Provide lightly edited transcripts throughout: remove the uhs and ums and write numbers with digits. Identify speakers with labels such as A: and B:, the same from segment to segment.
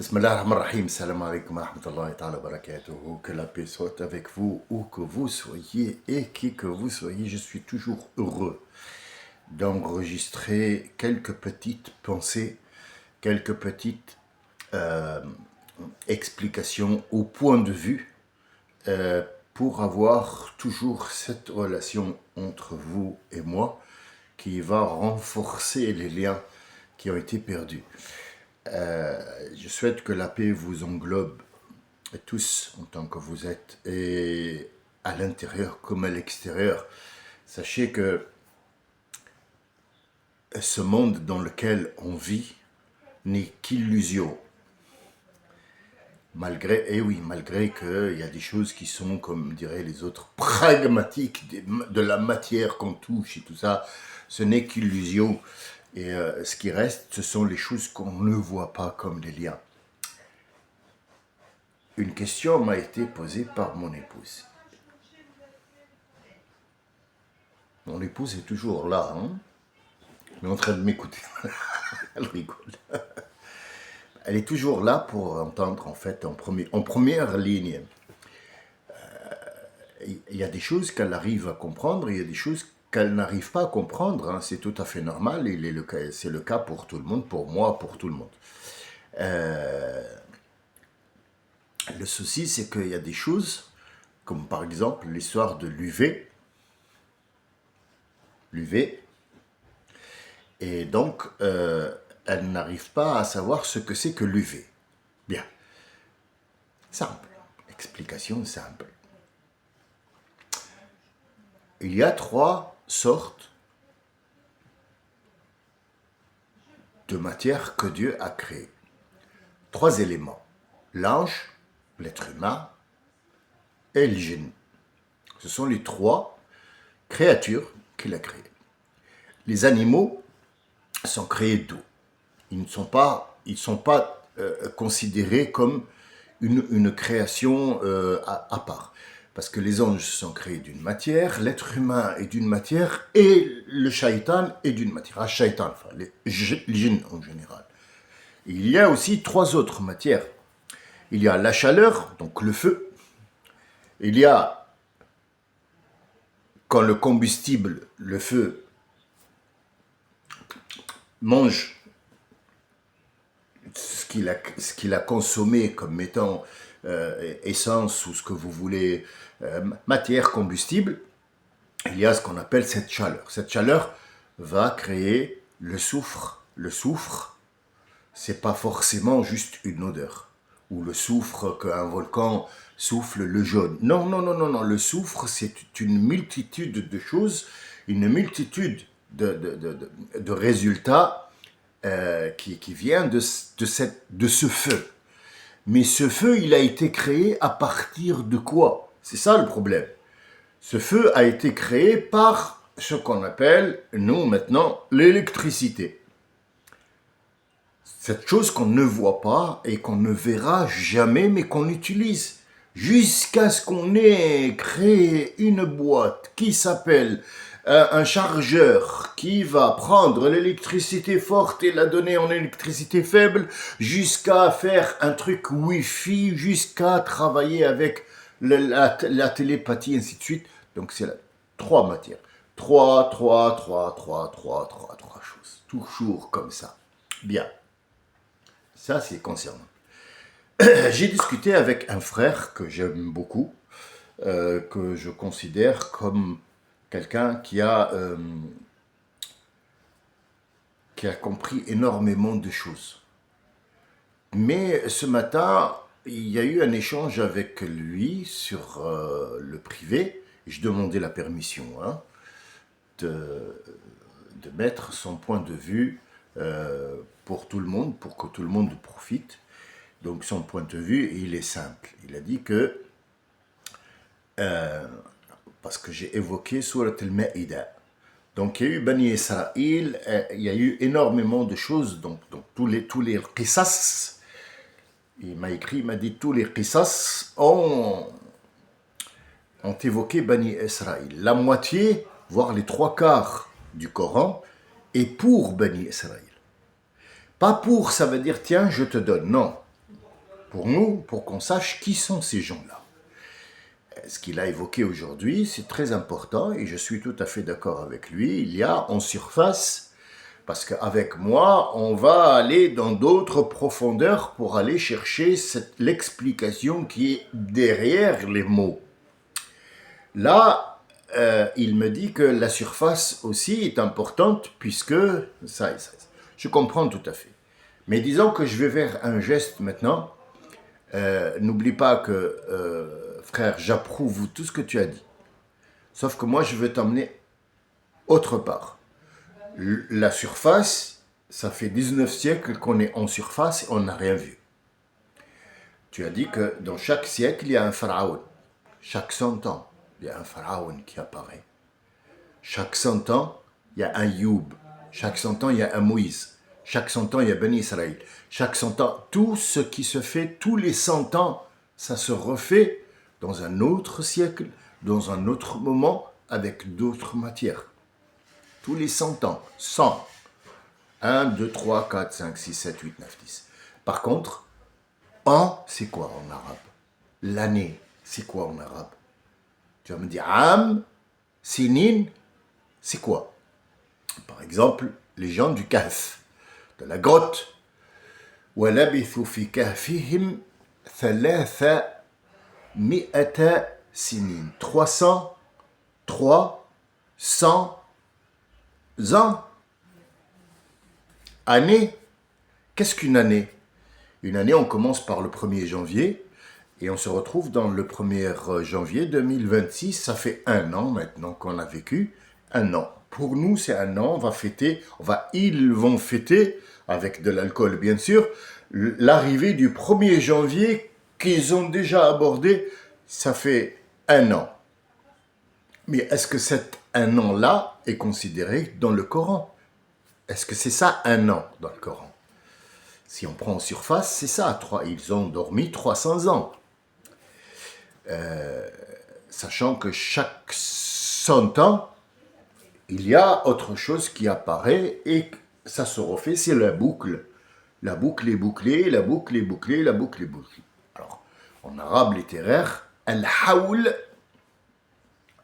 A: Bismillah ar-Rahman ar-Rahim, salam alaikum wa rahmatullahi ta'ala wa barakatuhu. Que la paix soit avec vous, où que vous soyez et qui que vous soyez. Je suis toujours heureux d'enregistrer quelques petites pensées, quelques petites explications au point de vue pour avoir toujours cette relation entre vous et moi qui va renforcer les liens qui ont été perdus. Je souhaite que la paix vous englobe tous en tant que vous êtes, et à l'intérieur comme à l'extérieur. Sachez que ce monde dans lequel on vit n'est qu'illusion. Malgré qu'il y a des choses qui sont, comme diraient les autres, pragmatiques, de la matière qu'on touche et tout ça, ce n'est qu'illusion. Et ce qui reste, ce sont les choses qu'on ne voit pas, comme les liens. Une question m'a été posée par mon épouse. Mon épouse est toujours là, hein? Elle est en train de m'écouter. Elle rigole. Elle est toujours là pour entendre, en fait, en première ligne. Il y a des choses qu'elle arrive à comprendre, il y a des choses qu'elle n'arrive pas à comprendre, hein. C'est tout à fait normal, c'est le cas pour tout le monde, pour moi, pour tout le monde. Le souci, c'est qu'il y a des choses, comme par exemple l'histoire de l'UV. Et donc, elle n'arrive pas à savoir ce que c'est que l'UV. Bien. Simple. Explication simple. Il y a 3 sortes de matière que Dieu a créées. 3 éléments. L'ange, l'être humain et le djinn. Ce sont les 3 créatures qu'il a créées. Les animaux sont créés d'eau. Ils ne sont pas, considérés comme une création à part. Parce que les anges sont créés d'une matière, l'être humain est d'une matière, et le shaitan est d'une matière. Ah, shaitan, enfin, les djinns en général. Il y a aussi 3 autres matières. Il y a la chaleur, donc le feu. Il y a, quand le combustible, le feu, mange ce qu'il a consommé comme étant essence ou ce que vous voulez, matière, combustible, il y a ce qu'on appelle cette chaleur. Cette chaleur va créer le soufre. Le soufre, c'est pas forcément juste une odeur. Ou le soufre qu'un volcan souffle, le jaune. Non. Le soufre, c'est une multitude de choses, une multitude de résultats qui vient de ce feu. Mais ce feu, il a été créé à partir de quoi? C'est ça le problème. Ce feu a été créé par ce qu'on appelle, nous maintenant, l'électricité. Cette chose qu'on ne voit pas et qu'on ne verra jamais, mais qu'on utilise. Jusqu'à ce qu'on ait créé une boîte qui s'appelle un chargeur qui va prendre l'électricité forte et la donner en électricité faible, jusqu'à faire un truc Wi-Fi, jusqu'à travailler avec la télépathie, ainsi de suite. Donc c'est 3 matières. 3 choses. Toujours comme ça. Bien. Ça, c'est concernant. J'ai discuté avec un frère que j'aime beaucoup, que je considère comme quelqu'un qui a compris énormément de choses. Mais ce matin, il y a eu un échange avec lui sur le privé. Je demandais la permission de mettre son point de vue pour tout le monde, pour que tout le monde profite. Donc son point de vue, il est simple. Il a dit que, parce que j'ai évoqué Surat al-Ma'ida, donc il y a eu Bani Israël, il y a eu énormément de choses, donc tous les qisas, il m'a écrit, il m'a dit tous les qisas ont évoqué Bani Israël. La moitié, voire les 3/4 du Coran, est pour Bani Israël. Pas pour, ça veut dire, tiens, je te donne, non. pour nous, pour qu'on sache qui sont ces gens-là. Ce qu'il a évoqué aujourd'hui, c'est très important et je suis tout à fait d'accord avec lui. Il y a en surface, parce qu'avec moi, on va aller dans d'autres profondeurs pour aller chercher l'explication qui est derrière les mots. Là, il me dit que la surface aussi est importante puisque ça, je comprends tout à fait. Mais disons que je vais vers un geste maintenant. N'oublie pas que, frère, j'approuve tout ce que tu as dit. Sauf que moi, je veux t'emmener autre part. La surface, ça fait 19 siècles qu'on est en surface et on n'a rien vu. Tu as dit que dans chaque siècle, il y a un pharaon. Chaque 100 ans, il y a un pharaon qui apparaît. Chaque 100 ans, il y a un Youb. Chaque 100 ans, il y a un Moïse. Chaque 100 ans, il y a Ben Israël. Chaque 100 ans, tout ce qui se fait tous les 100 ans, ça se refait dans un autre siècle, dans un autre moment, avec d'autres matières. Tous les 100 ans, 100. 1, 2, 3, 4, 5, 6, 7, 8, 9, 10. Par contre, an, c'est quoi en arabe? L'année, c'est quoi en arabe? Tu vas me dire, am, sinin, c'est quoi? Par exemple, les gens du Kahf, de la grotte. وَلَبِثُوا فِي كَهْفِهِمْ 300 سِنِينَ. 300, 300 ans. Année. Qu'est-ce qu'une année? Une année, on commence par le 1er janvier et on se retrouve dans le 1er janvier 2026. Ça fait un an maintenant qu'on a vécu. Un an. Pour nous, c'est un an. On va fêter, ils vont fêter, avec de l'alcool bien sûr, l'arrivée du 1er janvier qu'ils ont déjà abordé. Ça fait un an. Mais est-ce que cet un an-là est considéré dans le Coran? Est-ce que c'est ça un an dans le Coran? Si on prend en surface, c'est ça. Ils ont dormi 300 ans. Sachant que chaque 100 ans, il y a autre chose qui apparaît et ça se refait, c'est la boucle. La boucle est bouclée, la boucle est bouclée, la boucle est bouclée. Alors, en arabe littéraire, al-haoul,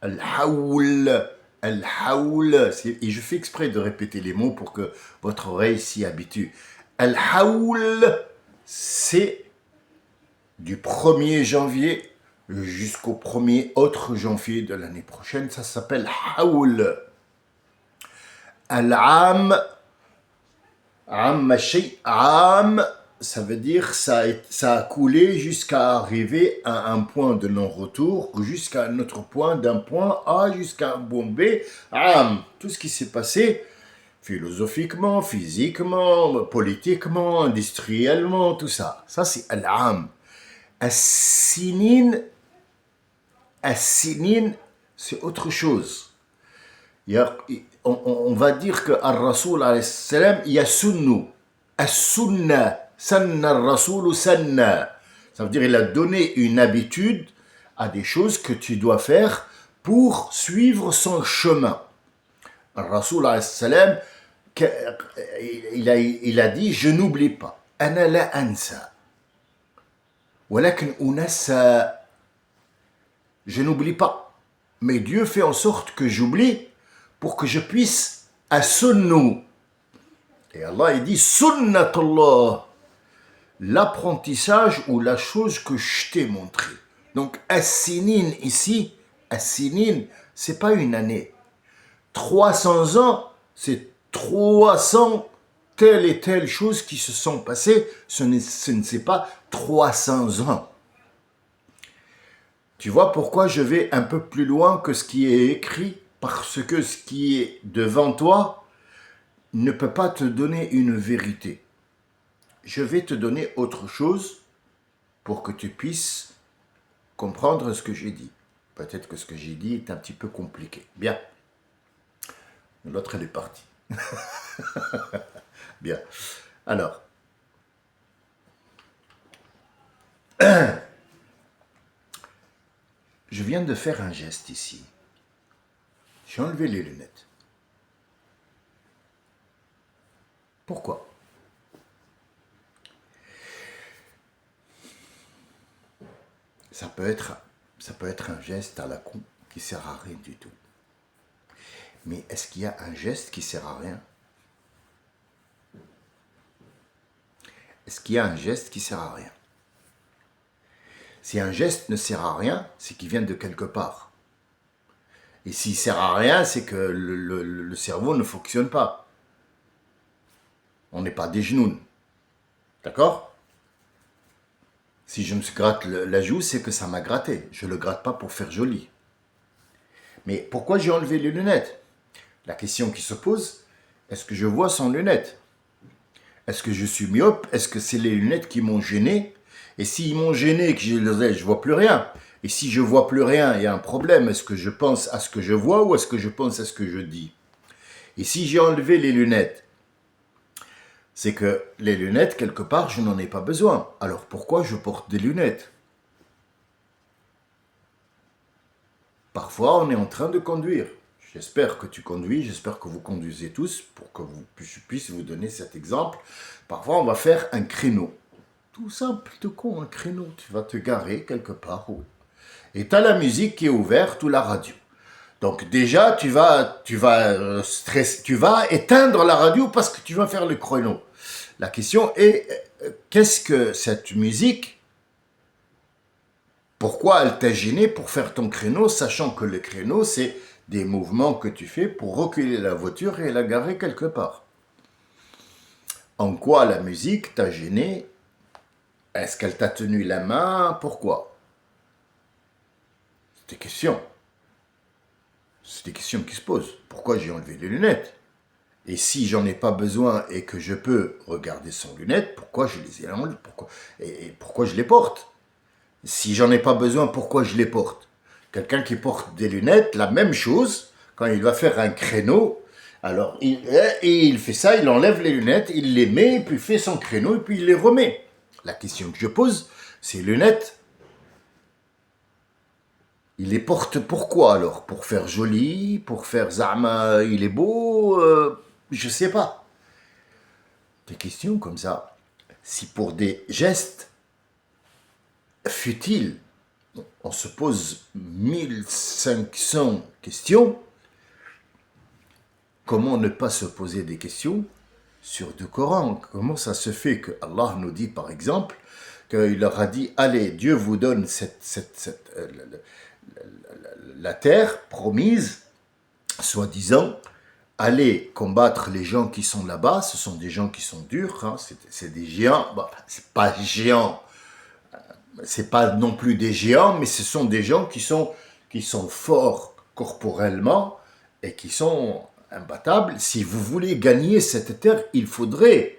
A: al-haoul, al-haoul, et je fais exprès de répéter les mots pour que votre oreille s'y habitue. Al-haoul, c'est du 1er janvier jusqu'au 1er autre janvier de l'année prochaine. Ça s'appelle haoul. Al-am, am, ça veut dire ça a coulé jusqu'à arriver à un point de non-retour, jusqu'à un autre point, d'un point A jusqu'à un point B. Am, tout ce qui s'est passé philosophiquement, physiquement, politiquement, industriellement, tout ça. Ça, c'est al-am. As-sinin, c'est autre chose. On va dire que Ar-Rasoul alayhi salam, il y a sunnu. As-sunna, sanna Ar-Rasoul sanna. Ça veut dire il a donné une habitude à des choses que tu dois faire pour suivre son chemin. Ar-Rasoul alayhi salam, il a dit, je n'oublie pas. Ana la ansa. Walakin unassa. Je n'oublie pas. Mais Dieu fait en sorte que j'oublie pour que je puisse as-sunnu. Et Allah, il dit sunnatullah, l'apprentissage ou la chose que je t'ai montré. Donc as-sinin ici, as-sinin, c'est pas une année. 300 ans, c'est 300 telle et telle chose qui se sont passées. Ce n'est pas 300 ans. Tu vois pourquoi je vais un peu plus loin que ce qui est écrit? Parce que ce qui est devant toi ne peut pas te donner une vérité. Je vais te donner autre chose pour que tu puisses comprendre ce que j'ai dit. Peut-être que ce que j'ai dit est un petit peu compliqué. Bien. L'autre, elle est partie. Bien. Alors. Je viens de faire un geste ici. J'ai enlevé les lunettes. Pourquoi? ça peut être un geste à la con qui sert à rien du tout. Mais est-ce qu'il y a un geste qui sert à rien? Est-ce qu'il y a un geste qui sert à rien? Si un geste ne sert à rien, c'est qu'il vient de quelque part. Et s'il sert à rien, c'est que le cerveau ne fonctionne pas. On n'est pas des genoux. D'accord? Si je me gratte la joue, c'est que ça m'a gratté. Je ne le gratte pas pour faire joli. Mais pourquoi j'ai enlevé les lunettes? La question qui se pose, est-ce que je vois sans lunettes? Est-ce que je suis myope? Est-ce que c'est les lunettes qui m'ont gêné? Et s'ils m'ont gêné et que je ne vois plus rien, et si je vois plus rien, il y a un problème. Est-ce que je pense à ce que je vois ou est-ce que je pense à ce que je dis? Et si j'ai enlevé les lunettes, c'est que les lunettes, quelque part, je n'en ai pas besoin. Alors pourquoi je porte des lunettes? Parfois, on est en train de conduire. J'espère que tu conduis, j'espère que vous conduisez tous pour que je puisse vous donner cet exemple. Parfois, on va faire un créneau. Tout simple, tout con, un créneau. Tu vas te garer quelque part. Et tu as la musique qui est ouverte ou la radio. Donc déjà, tu vas éteindre la radio parce que tu vas faire le créneau. La question est, qu'est-ce que cette musique, pourquoi elle t'a gêné pour faire ton créneau, sachant que le créneau, c'est des mouvements que tu fais pour reculer la voiture et la garer quelque part. En quoi la musique t'a gêné? Est-ce qu'elle t'a tenu la main? Pourquoi? C'est des questions. C'est des questions qui se posent. Pourquoi j'ai enlevé les lunettes? Et si j'en ai pas besoin et que je peux regarder sans lunettes, pourquoi je les ai enlevées? Pourquoi je les porte? Si j'en ai pas besoin, pourquoi je les porte? Quelqu'un qui porte des lunettes, la même chose, quand il va faire un créneau, alors il fait ça, il enlève les lunettes, il les met, puis il fait son créneau, et puis il les remet. La question que je pose, ces lunettes, il les porte pourquoi alors? Pour faire joli, pour faire zama, il est beau, je sais pas. Des questions comme ça. Si pour des gestes futiles, on se pose 1500 questions, comment ne pas se poser des questions sur le Coran? Comment ça se fait que Allah nous dit par exemple qu'il leur a dit allez, Dieu vous donne la terre promise, soi-disant, allez combattre les gens qui sont là-bas. Ce sont des gens qui sont durs, hein, c'est des géants. Bon, c'est pas géants, c'est pas non plus des géants, mais ce sont des gens qui sont forts corporellement et qui sont imbattables. Si vous voulez gagner cette terre, il faudrait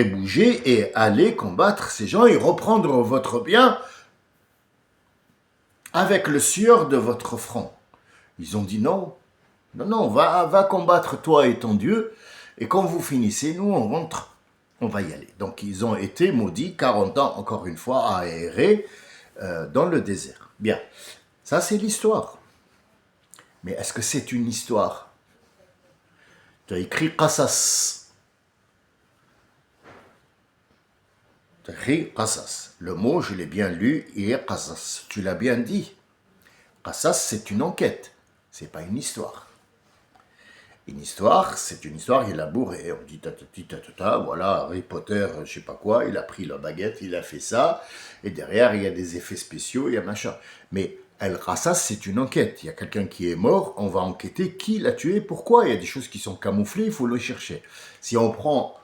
A: bouger et aller combattre ces gens et reprendre votre bien avec le sueur de votre front. Ils ont dit non, va combattre toi et ton Dieu, et quand vous finissez, nous on rentre, on va y aller. Donc ils ont été maudits 40 ans, encore une fois, à errer dans le désert. Bien, ça c'est l'histoire. Mais est-ce que c'est une histoire? Tu as écrit Qasas. Tu as écrit Qasas. Le mot, je l'ai bien lu, il est Qasas. Tu l'as bien dit. Qasas, c'est une enquête. C'est pas une histoire. Une histoire, c'est une histoire élaborée. On dit voilà, Harry Potter, je sais pas quoi, il a pris la baguette, il a fait ça, et derrière, il y a des effets spéciaux, il y a machin. Mais El-Qasas, c'est une enquête. Il y a quelqu'un qui est mort, on va enquêter qui l'a tué, pourquoi. Il y a des choses qui sont camouflées, il faut le chercher. Si on prend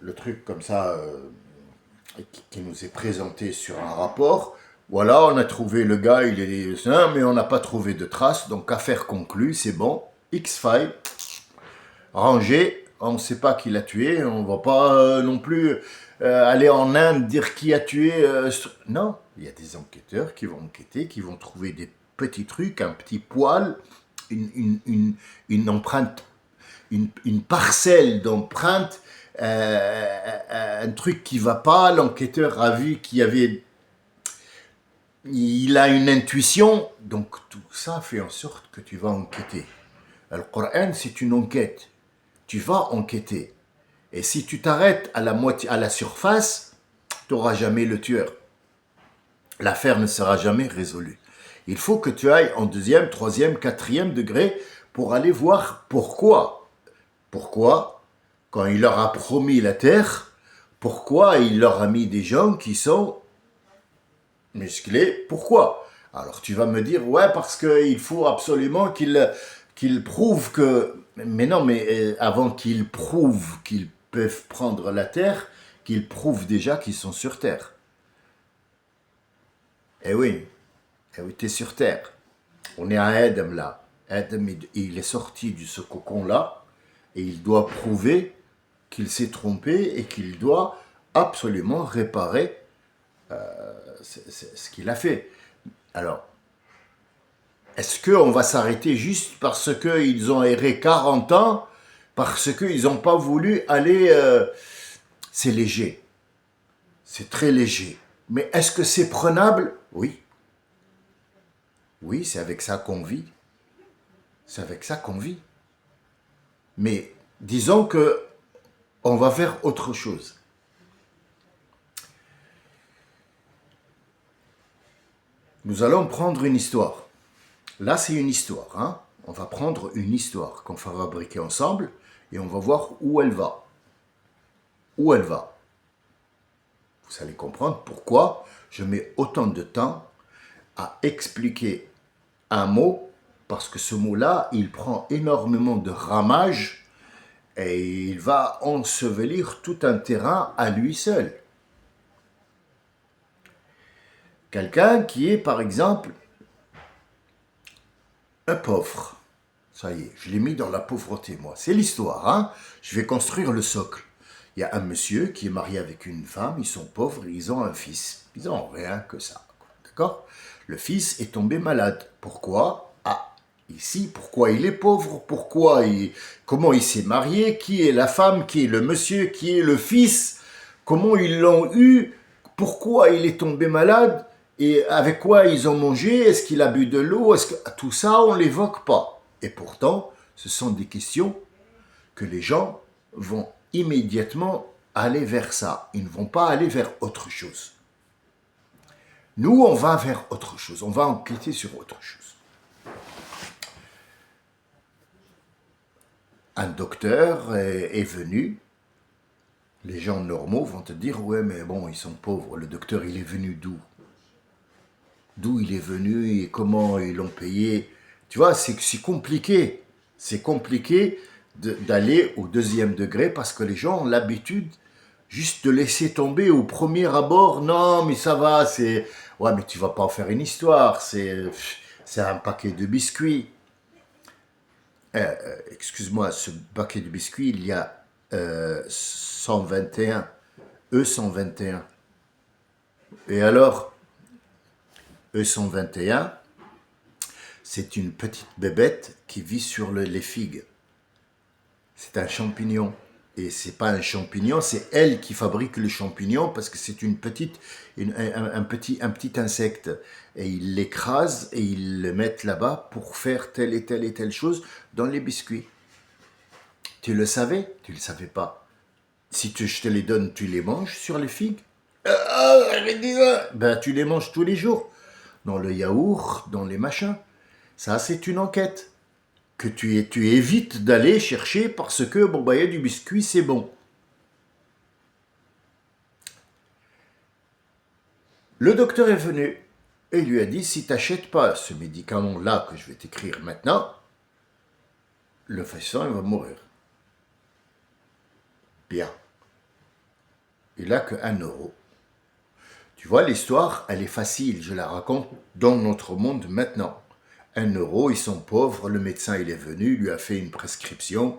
A: le truc comme ça, qui nous est présenté sur un rapport, voilà, on a trouvé le gars, il est sain, mais on n'a pas trouvé de traces, donc affaire conclue, c'est bon. X-File, rangé, on ne sait pas qui l'a tué, on ne va pas non plus aller en Inde dire qui a tué. Non, il y a des enquêteurs qui vont enquêter, qui vont trouver des petits trucs, un petit poil, une empreinte, une parcelle d'empreinte, un truc qui ne va pas, l'enquêteur a vu qu'il y avait... Il a une intuition, donc tout ça fait en sorte que tu vas enquêter. Le Coran, c'est une enquête. Tu vas enquêter. Et si tu t'arrêtes à la surface, tu n'auras jamais le tueur. l'affaire ne sera jamais résolue. Il faut que tu ailles en deuxième, troisième, quatrième degré pour aller voir pourquoi. Pourquoi, quand il leur a promis la terre, pourquoi il leur a mis des gens qui sont musclés. Pourquoi? Alors tu vas me dire, ouais, parce qu'il faut absolument qu'ils prouvent que... Mais non, mais avant qu'ils prouvent qu'ils peuvent prendre la terre, qu'ils prouvent déjà qu'ils sont sur terre. Oui, eh oui, t'es sur terre. On est à Adam là. Adam, il est sorti de ce cocon-là et il doit prouver qu'il s'est trompé et qu'il doit absolument réparer ce qu'il a fait. Alors, est-ce qu'on va s'arrêter juste parce qu'ils ont erré 40 ans, parce qu'ils n'ont pas voulu aller... c'est léger. C'est très léger. Mais est-ce que c'est prenable? Oui. Oui, c'est avec ça qu'on vit. C'est avec ça qu'on vit. Mais disons que on va faire autre chose. Nous allons prendre une histoire. Là, c'est une histoire. Hein? On va prendre une histoire qu'on va fabriquer ensemble et on va voir où elle va. Où elle va. Vous allez comprendre pourquoi je mets autant de temps à expliquer un mot, parce que ce mot-là, il prend énormément de ramage et il va ensevelir tout un terrain à lui seul. Quelqu'un qui est, par exemple, un pauvre. Ça y est, je l'ai mis dans la pauvreté, moi. C'est l'histoire, hein. Je vais construire le socle. Il y a un monsieur qui est marié avec une femme, ils sont pauvres, ils ont un fils. Ils n'ont rien que ça, d'accord? Le fils est tombé malade. Pourquoi? Ah, ici, pourquoi il est pauvre? Comment il s'est marié? Qui est la femme? Qui est le monsieur? Qui est le fils? Comment ils l'ont eu? Pourquoi il est tombé malade? Et avec quoi ils ont mangé? Est-ce qu'il a bu de l'eau? Tout ça, on ne l'évoque pas. Et pourtant, ce sont des questions que les gens vont immédiatement aller vers ça. Ils ne vont pas aller vers autre chose. Nous, on va vers autre chose. On va enquêter sur autre chose. Un docteur est venu. Les gens normaux vont te dire, ouais, mais bon, ils sont pauvres. Le docteur, il est venu d'où? D'où il est venu et comment ils l'ont payé. Tu vois, c'est compliqué. C'est compliqué d'aller au deuxième degré parce que les gens ont l'habitude juste de laisser tomber au premier abord. Non, mais ça va, c'est... Ouais, mais tu vas pas en faire une histoire. C'est un paquet de biscuits. Excuse-moi, ce paquet de biscuits, il y a 121. E121. Et alors E121, c'est une petite bébête qui vit sur les figues. C'est un champignon. Et c'est pas un champignon, c'est elle qui fabrique le champignon parce que c'est un petit insecte. Et ils l'écrasent et ils le mettent là-bas pour faire telle et telle et telle chose dans les biscuits. Tu le savais? Tu le savais pas. Si je te les donne, tu les manges sur les figues? Ben, tu les manges tous les jours. Dans le yaourt, dans les machins. Ça, c'est une enquête que tu évites d'aller chercher parce que, bon, bah, il y a du biscuit, c'est bon. Le docteur est venu et il lui a dit, si tu n'achètes pas ce médicament-là que je vais t'écrire maintenant, le patient, il va mourir. Bien. Il n'a que 1 euro. Tu vois, l'histoire, elle est facile, je la raconte dans notre monde maintenant. 1 euro, ils sont pauvres, le médecin il est venu, lui a fait une prescription.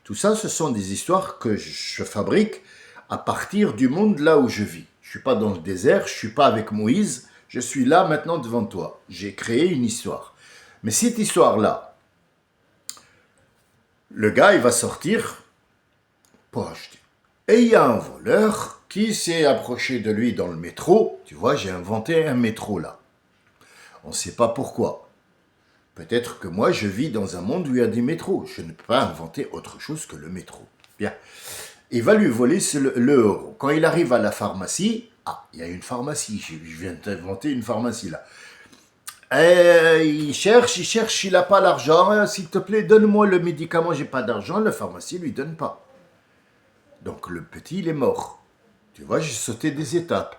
A: Tout ça, ce sont des histoires que je fabrique à partir du monde là où je vis. Je ne suis pas dans le désert, je ne suis pas avec Moïse, je suis là maintenant devant toi. J'ai créé une histoire. Mais cette histoire-là, le gars, il va sortir pour acheter. Et il y a un voleur qui s'est approché de lui dans le métro. Tu vois, j'ai inventé un métro là. On ne sait pas pourquoi. Peut-être que moi, je vis dans un monde où il y a des métros. Je ne peux pas inventer autre chose que le métro. Bien. Il va lui voler le euro. Quand il arrive à la pharmacie, Ah, il y a une pharmacie, je viens d'inventer une pharmacie là. Et il cherche, il n'a pas l'argent. S'il te plaît, donne-moi le médicament, j'ai pas d'argent. Le pharmacien lui donne pas. Donc le petit, il est mort. Tu vois, j'ai sauté des étapes.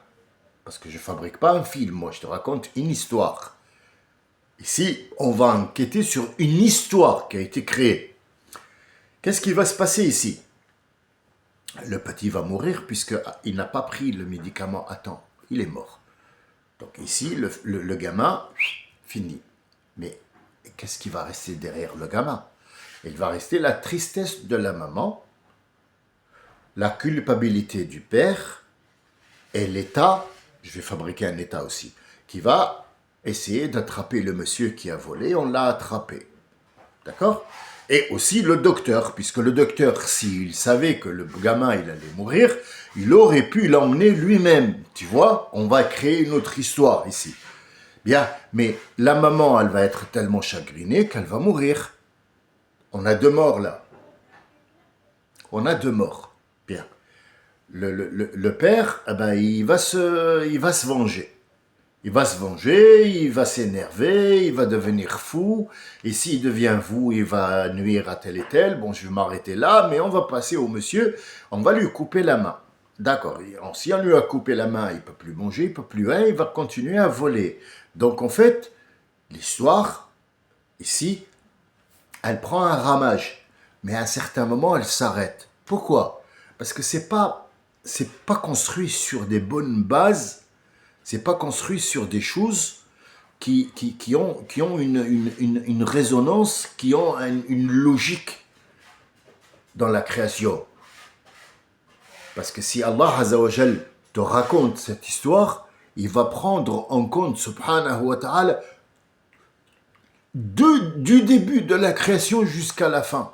A: Parce que je fabrique pas un film, moi, je te raconte une histoire. Ici, on va enquêter sur une histoire qui a été créée. Qu'est-ce qui va se passer ici? Le petit va mourir puisqu'il n'a pas pris le médicament à temps. Il est mort. Donc ici, le gamin, fini. Mais qu'est-ce qui va rester derrière le gamin? Il va rester la tristesse de la maman, la culpabilité du père et l'État, je vais fabriquer un État aussi, qui va essayer d'attraper le monsieur qui a volé, on l'a attrapé. D'accord? Et aussi le docteur, puisque le docteur, s'il savait que le gamin il allait mourir, il aurait pu l'emmener lui-même. Tu vois? On va créer une autre histoire ici. Bien, mais la maman, elle va être tellement chagrinée qu'elle va mourir. On a deux morts là. On a deux morts. Bien. Le père, eh ben, il va se venger. Il va se venger, il va s'énerver, il va devenir fou. Et s'il devient fou, il va nuire à tel et tel. Bon, je vais m'arrêter là, mais on va passer au monsieur, on va lui couper la main. D'accord, si on lui a coupé la main, il ne peut plus manger, il ne peut plus rien, il va continuer à voler. Donc en fait, l'histoire, ici, elle prend un ramage. Mais à un certain moment, elle s'arrête. Pourquoi? Parce que c'est pas construit sur des bonnes bases, c'est pas construit sur des choses qui ont une résonance, qui ont une logique dans la création. Parce que si Allah Azzawajal te raconte cette histoire, il va prendre en compte, subhanahu wa ta'ala, du début de la création jusqu'à la fin.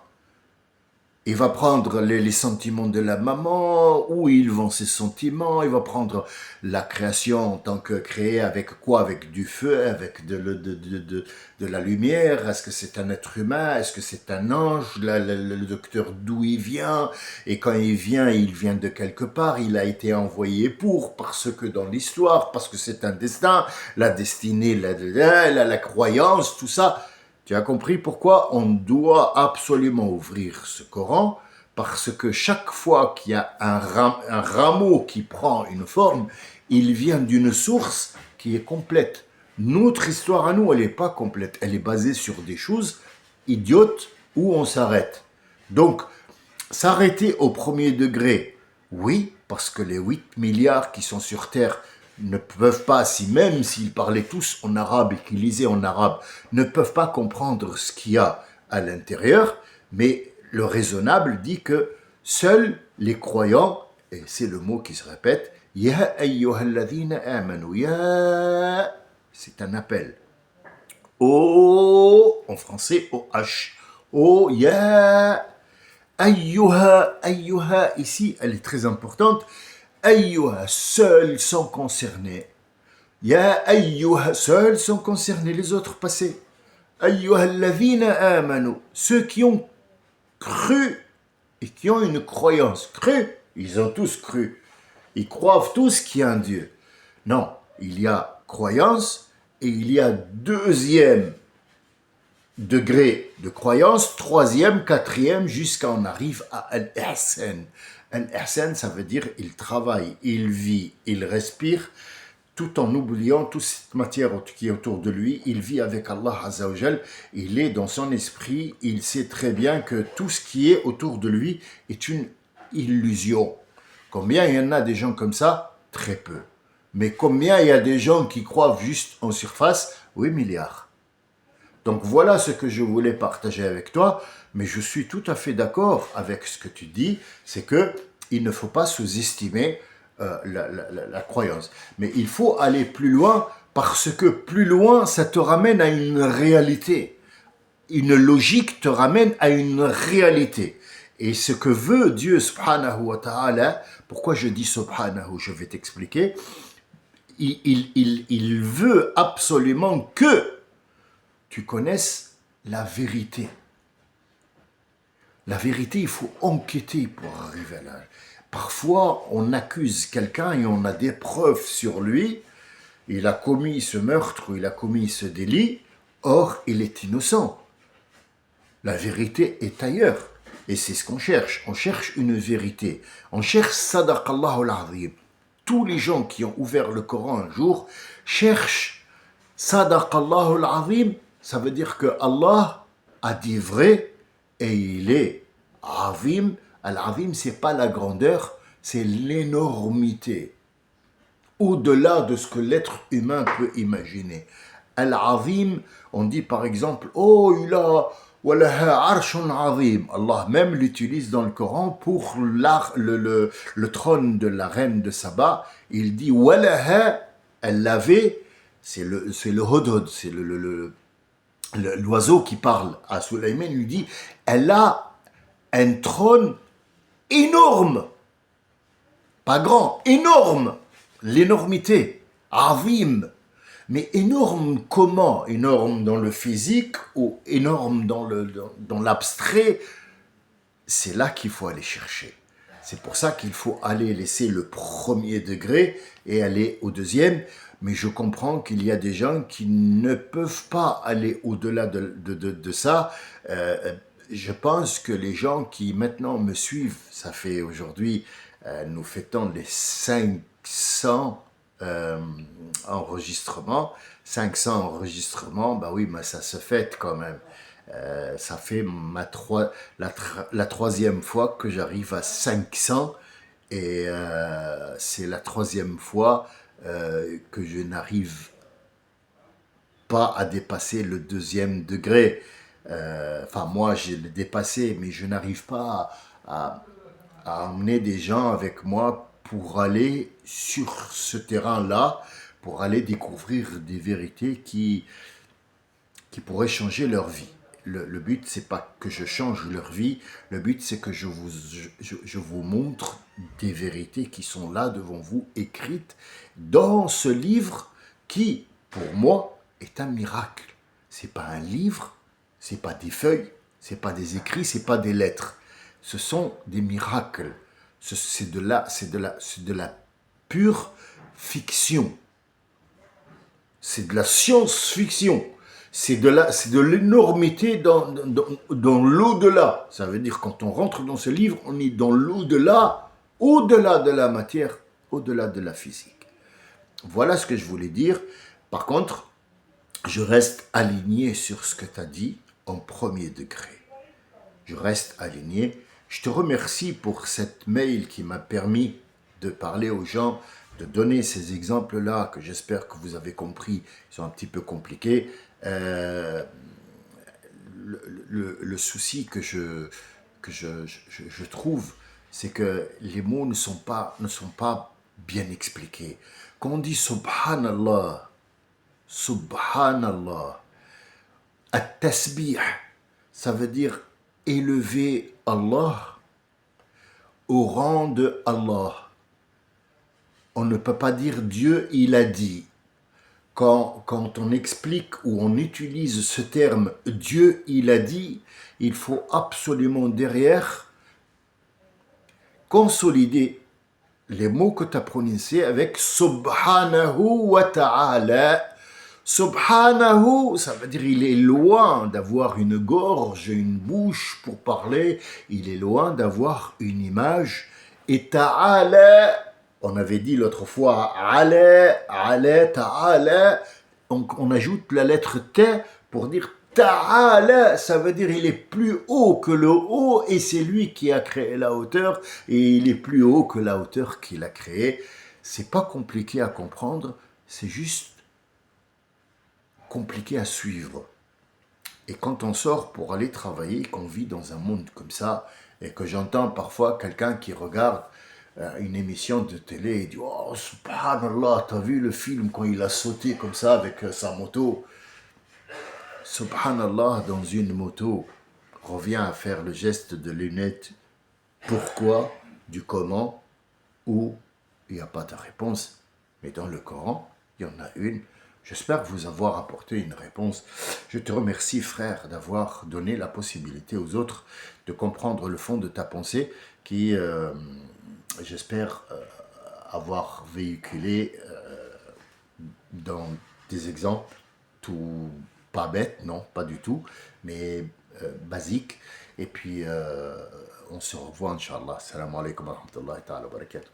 A: Il va prendre les sentiments de la maman, où ils vont ses sentiments, il va prendre la création en tant que créée avec quoi? Avec du feu, avec de la lumière. Est-ce que c'est un être humain? Est-ce que c'est un ange? Le docteur, d'où il vient? Et quand il vient de quelque part, il a été envoyé parce que dans l'histoire, parce que c'est un destin, la destinée, la croyance, tout ça. Tu as compris pourquoi on doit absolument ouvrir ce Coran? Parce que chaque fois qu'il y a un rameau qui prend une forme, il vient d'une source qui est complète. Notre histoire à nous, elle n'est pas complète. Elle est basée sur des choses idiotes où on s'arrête. Donc, s'arrêter au premier degré, oui, parce que les 8 milliards qui sont sur Terre ne peuvent pas, même s'ils parlaient tous en arabe et qu'ils lisaient en arabe, ne peuvent pas comprendre ce qu'il y a à l'intérieur, mais le raisonnable dit que seuls les croyants, et c'est le mot qui se répète, Ya ayyuhalladhina amanu, ya, c'est un appel. Oh, en français, O-H. Oh, ya, ayyuha, ici, elle est très importante. Ayyuha, seuls sont concernés. Ya ayyuha, seuls sont concernés, les autres passés. Ayyuha alladhina amanu, ceux qui ont cru et qui ont une croyance. Cru, ils ont tous cru. Ils croient tous qu'il y a un Dieu. Non, il y a croyance et il y a deuxième degré de croyance, troisième, quatrième, jusqu'à on arrive à Al-Ihsan. Al-Ihsan, ça veut dire il travaille, il vit, il respire, tout en oubliant toute cette matière qui est autour de lui. Il vit avec Allah Azzawajal, il est dans son esprit, il sait très bien que tout ce qui est autour de lui est une illusion. Combien il y en a des gens comme ça? Très peu. Mais combien il y a des gens qui croient juste en surface? 8 milliards. Donc voilà ce que je voulais partager avec toi, mais je suis tout à fait d'accord avec ce que tu dis, c'est que il ne faut pas sous-estimer la croyance. Mais il faut aller plus loin, parce que plus loin, ça te ramène à une réalité. Une logique te ramène à une réalité. Et ce que veut Dieu, subhanahu wa ta'ala, pourquoi je dis subhanahu, je vais t'expliquer, il veut absolument que tu connaisses la vérité. La vérité, il faut enquêter pour arriver là. Parfois, on accuse quelqu'un et on a des preuves sur lui. Il a commis ce meurtre ou il a commis ce délit. Or, il est innocent. La vérité est ailleurs. Et c'est ce qu'on cherche. On cherche une vérité. On cherche Sadaqallahu al-Azim. Tous les gens qui ont ouvert le Coran un jour cherchent Sadaqallahu al-Azim. Ça veut dire que Allah a dit vrai et il est Azim. Al-Azim, c'est pas la grandeur, c'est l'énormité. Au-delà de ce que l'être humain peut imaginer. Al-Azim, on dit par exemple, oh, il a walaha arshun azim. Allah même l'utilise dans le Coran pour le trône de la reine de Saba. Il dit walaha, elle l'avait, c'est le hodod, c'est l'oiseau qui parle à Sulayman, lui dit, elle a un trône énorme, pas grand, énorme, l'énormité, azim. Mais énorme comment? Énorme dans le physique ou énorme dans l'abstrait? C'est là qu'il faut aller chercher. C'est pour ça qu'il faut aller laisser le premier degré et aller au deuxième. Mais je comprends qu'il y a des gens qui ne peuvent pas aller au-delà de ça. Je pense que les gens qui maintenant me suivent, ça fait aujourd'hui, nous fêtons les 500 enregistrements. 500 enregistrements, bah oui, mais ça se fête quand même. Ça fait la troisième fois que j'arrive à 500 et c'est la troisième fois que je n'arrive pas à dépasser le deuxième degré. Enfin, moi, j'ai dépassé, mais je n'arrive pas à emmener des gens avec moi pour aller sur ce terrain-là, pour aller découvrir des vérités qui pourraient changer leur vie. Le but, c'est pas que je change leur vie, le but, c'est que je vous montre des vérités qui sont là devant vous, écrites dans ce livre qui, pour moi, est un miracle. C'est pas un livre, c'est pas des feuilles, c'est pas des écrits, c'est pas des lettres. Ce sont des miracles. C'est de la pure fiction. C'est de la science-fiction. C'est de l'énormité dans l'au-delà. Ça veut dire quand on rentre dans ce livre, on est dans l'au-delà, au-delà de la matière, au-delà de la physique. Voilà ce que je voulais dire. Par contre, je reste aligné sur ce que tu as dit en premier degré. Je reste aligné. Je te remercie pour cette mail qui m'a permis de parler aux gens, de donner ces exemples-là que j'espère que vous avez compris. Ils sont un petit peu compliqués. Le souci que je trouve, c'est que les mots ne sont pas bien expliqués. Quand on dit Subhanallah, Subhanallah, At-Tasbih, ça veut dire élever Allah au rang de Allah. On ne peut pas dire Dieu, il a dit. Quand on explique ou on utilise ce terme Dieu, il a dit, il faut absolument derrière consolider les mots que tu as prononcés avec Subhanahu wa ta'ala. Subhanahu, ça veut dire il est loin d'avoir une gorge, une bouche pour parler, il est loin d'avoir une image. Et ta'ala, on avait dit l'autre fois, ala, ta'ala, on ajoute la lettre T pour dire ta'ala, ça veut dire il est plus haut que le haut et c'est lui qui a créé la hauteur et il est plus haut que la hauteur qu'il a créée. C'est pas compliqué à comprendre, c'est juste compliqué à suivre. Et quand on sort pour aller travailler, qu'on vit dans un monde comme ça, et que j'entends parfois quelqu'un qui regarde une émission de télé et dit « Oh, subhanallah, t'as vu le film quand il a sauté comme ça avec sa moto ?» Subhanallah, dans une moto, revient à faire le geste de lunettes. Pourquoi, du comment, où, il n'y a pas de réponse. Mais dans le Coran, il y en a une. J'espère vous avoir apporté une réponse. Je te remercie, frère, d'avoir donné la possibilité aux autres de comprendre le fond de ta pensée qui j'espère avoir véhiculé dans des exemples tout pas bêtes, non, pas du tout, mais basiques. Et puis, on se revoit, Inch'Allah. Salam alaikum wa rahmatullahi ta'ala wa barakatuh.